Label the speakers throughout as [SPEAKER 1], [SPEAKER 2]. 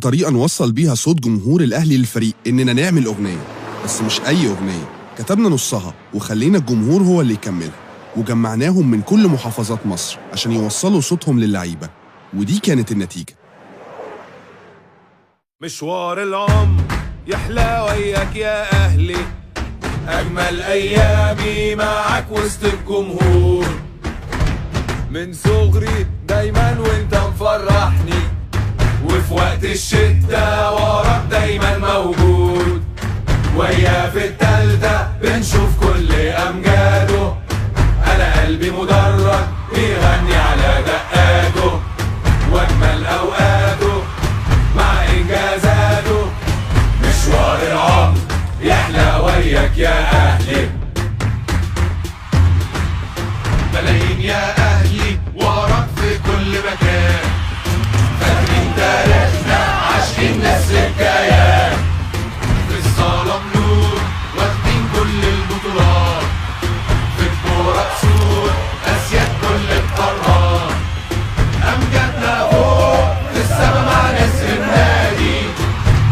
[SPEAKER 1] طريقة نوصل بيها صوت جمهور الأهلي للفريق إننا نعمل أغنية، بس مش أي أغنية. كتبنا نصها وخلينا الجمهور هو اللي يكملها، وجمعناهم من كل محافظات مصر عشان يوصلوا صوتهم للعيبة، ودي كانت النتيجة.
[SPEAKER 2] مشوار العمر يحلى وياك يا أهلي، أجمل أيامي معاك وسط الجمهور. من صغري دايما وانت مفرحني، وفي وقت الشدة وراك دايما موجود. ويا في التالتة بنشوف كل أمجاده، أنا قلبي مدرج بيغني على دقاته. وأجمل أوقاته مع إنجازاته، مشوار العمر يحلى وياك يا أهلي. ملايين يا أهلي وراك في كل مكان، فاكرين تاريخنا عاشقين نفس الكيان. في الصالة نور واخدين كل البطولات، في الكورة كسور أسياد كل القارات. أمجادنا فوق في السما مع نسر النادي،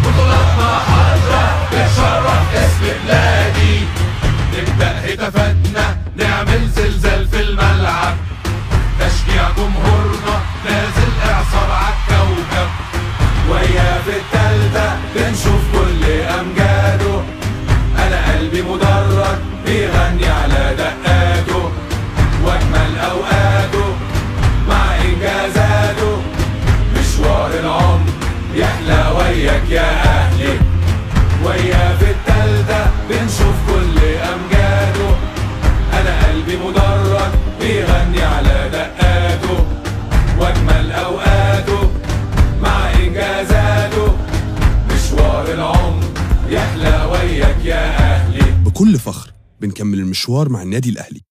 [SPEAKER 2] بطولاتنا حاضرة بتشرف اسم بلادي. نبدأ هتافاتنا نعمل زلزال في الملعب، تشجيع جمهورنا نازل إعصار عالكوكب. ويا في التالتة بنشوف كل أمجاده، أنا قلبي مدرج بيغني على دقاته. وأجمل أوقاته مع إنجازاته، مشوار العمر يحلى وياك يا أهلي. ويا في التالتة بنشوف كل أمجاده، أنا قلبي مدرج بيغني على دقاته. وأجمل أوقاته مع إنجازاته، مشوار العمر يحلى وياك يا أهلي.
[SPEAKER 1] بكل فخر بنكمل المشوار مع النادي الأهلي.